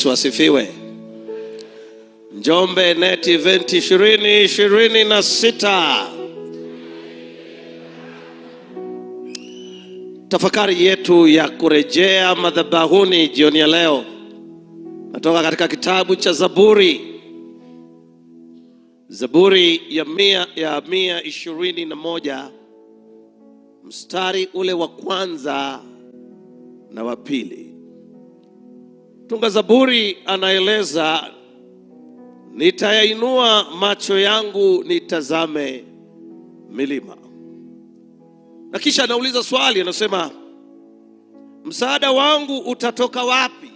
Yesu asifiwe. Njombe Net Event 2026. Tafakari yetu ya kurejea madhabahuni jioni ya leo natoka katika kitabu cha Zaburi. Zaburi ya 121 mstari ule wa kwanza na wa pili. Tunga Zaburi anaeleza, nitayainua macho yangu nitazame milima. Na kisha anauliza swali, anasema msaada wangu utatoka wapi?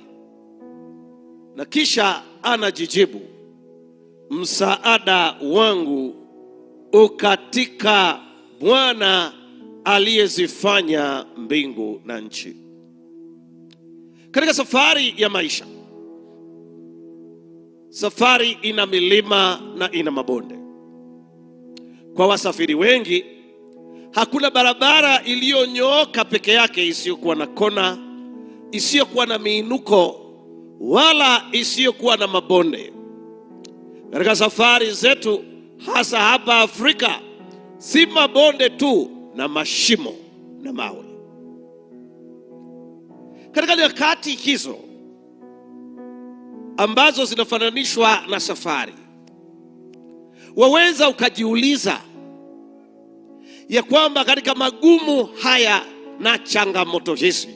Na kisha anajijibu, msaada wangu ukatika Bwana aliyezifanya mbingu na nchi. Katika safari ya maisha, safari ina milima na ina mabonde. Kwa wasafiri wengi, hakuna barabara iliyonyooka peke yake isiyokuwa na kona, isiyokuwa na miinuko, wala isiyokuwa na mabonde. Katika safari zetu, hasa hapa Afrika, si mabonde tu na mashimo na mawe. Katika nyakati hizo ambazo zinafananishwa na safari, waweza ukajiuliza ya kwamba katika magumu haya na changamoto hizi,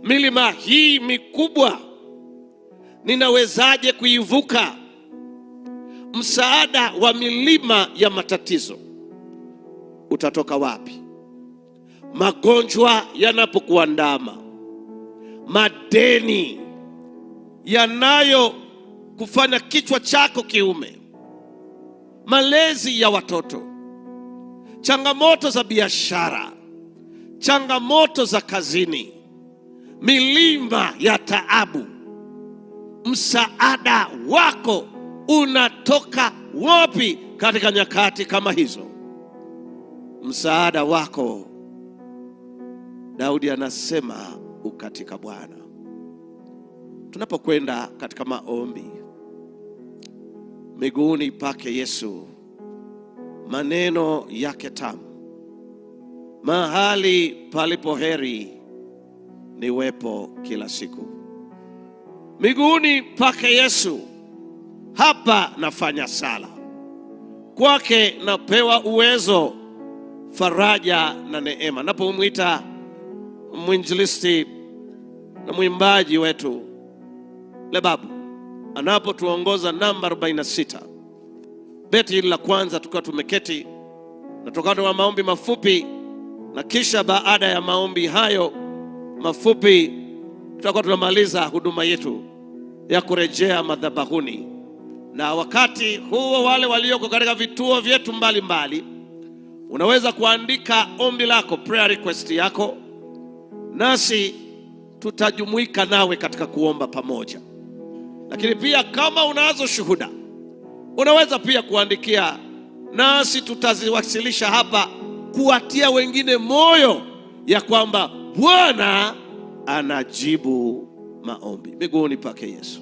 milima hii mikubwa ninawezaje kuivuka? Msaada wa milima ya matatizo utatoka wapi? Magonjwa yanapokuandama, madeni yanayo kufanya kichwa chako kiume, malezi ya watoto, changamoto za biashara, changamoto za kazini, milima ya taabu, msaada wako unatoka wapi katika nyakati kama hizo? Msaada wako, Daudi anasema, ukatika Bwana. Tunapokwenda katika maombi miguuni pake Yesu, maneno yake tamu, mahali palipo heri niwepo kila siku. Miguuni pake Yesu, hapa nafanya sala. Kwake napewa uwezo, faraja na neema. Napomwita mwinjilisti na mwimbaji wetu Lebabu anapotuongoza namba 46, beti hili la kwanza, tukiwa tumeketi na tukatoa wa maombi mafupi, na kisha baada ya maombi hayo mafupi tutakuwa tunamaliza huduma yetu ya kurejea madhabahuni. Na wakati huo, wale walioko katika vituo vyetu mbalimbali, unaweza kuandika ombi lako, prayer request yako, nasi tutajumuika nawe katika kuomba pamoja. Lakini pia kama unazo shuhuda, unaweza pia kuandikia, nasi tutaziwasilisha hapa kuwatia wengine moyo ya kwamba Bwana anajibu maombi. Miguuni pake Yesu.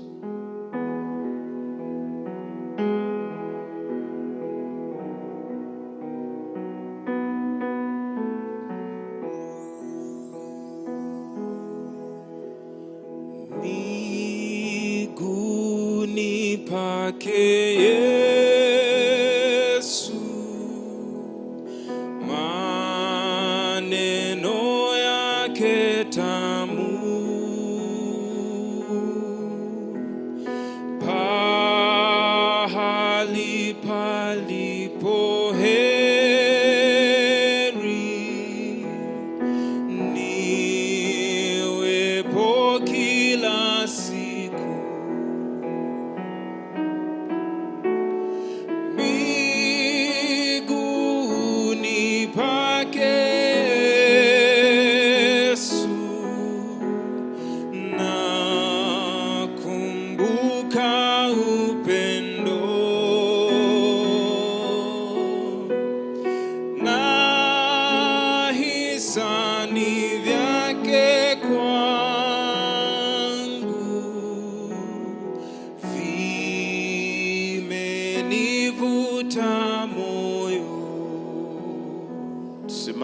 Miguuni pake Yesu, maneno yake tamu, pahali palipo heri niwepo kila siku.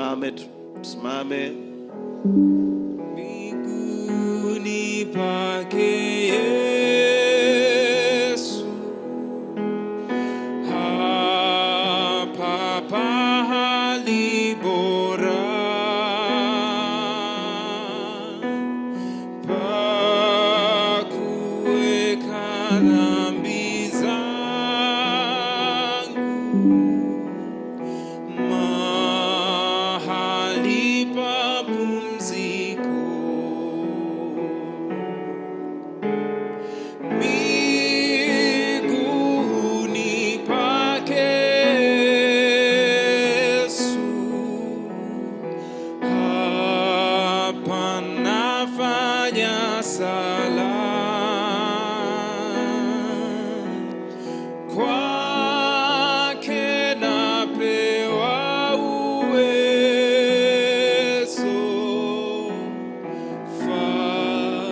Tusimame. Miguuni pake Yesu, hapa pahali bora pa kuweka dhambi zangu, mahali pa pumziko. Miguuni pake Yesu, hapa nafanya sala, kwake napewa uwezo,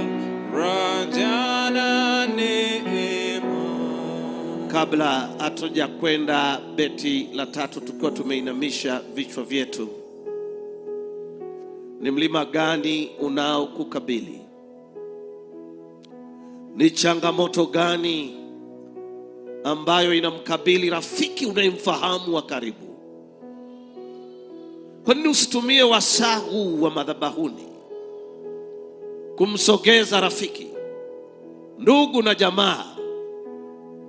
faraja na neema. Kabla hatuja kwenda beti la 3 tukiwa tumeinamisha vichwa vyetu, ni mlima gani unaokukabili? Ni changamoto gani ambayo inamkabili rafiki unayemfahamu wa karibu? Kwa nini usitumie wasaa huu wa madhabahuni kumsogeza rafiki, ndugu na jamaa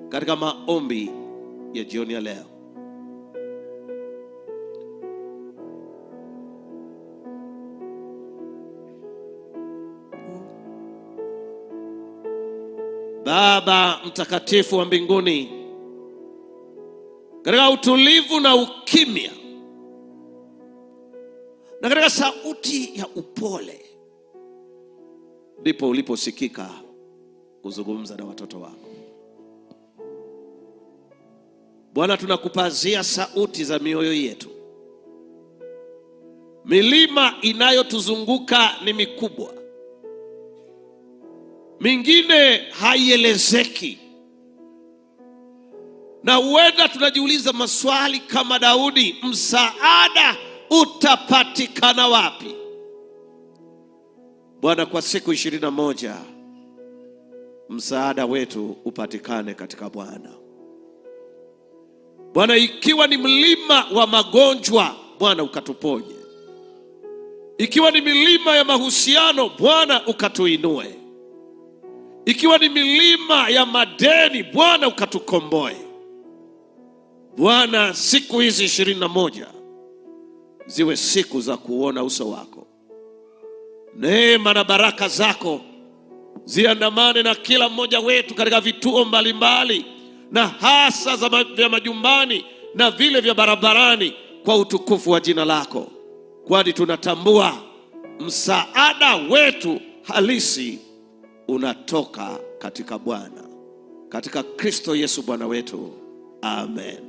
katika maombi ya jioni ya leo? Baba mtakatifu wa mbinguni, katika utulivu na ukimya na katika sauti ya upole, ndipo uliposikika kuzungumza na watoto wako. Bwana, tunakupazia sauti za mioyo yetu. Milima inayotuzunguka ni mikubwa, mingine haielezeki, na huenda tunajiuliza maswali kama Daudi, msaada utapatikana wapi? Bwana, kwa siku 21 msaada wetu upatikane katika Bwana. Bwana, ikiwa ni mlima wa magonjwa, Bwana ukatuponye. Ikiwa ni milima ya mahusiano, Bwana ukatuinue. Ikiwa ni milima ya madeni, Bwana ukatukomboe. Bwana, siku hizi 21 ziwe siku za kuona uso wako. Neema na baraka zako ziandamane na kila mmoja wetu katika vituo mbalimbali, na hasa vya majumbani na vile vya barabarani, kwa utukufu wa jina lako, kwani tunatambua msaada wetu halisi unatoka katika Bwana, katika Kristo Yesu Bwana wetu. Amen.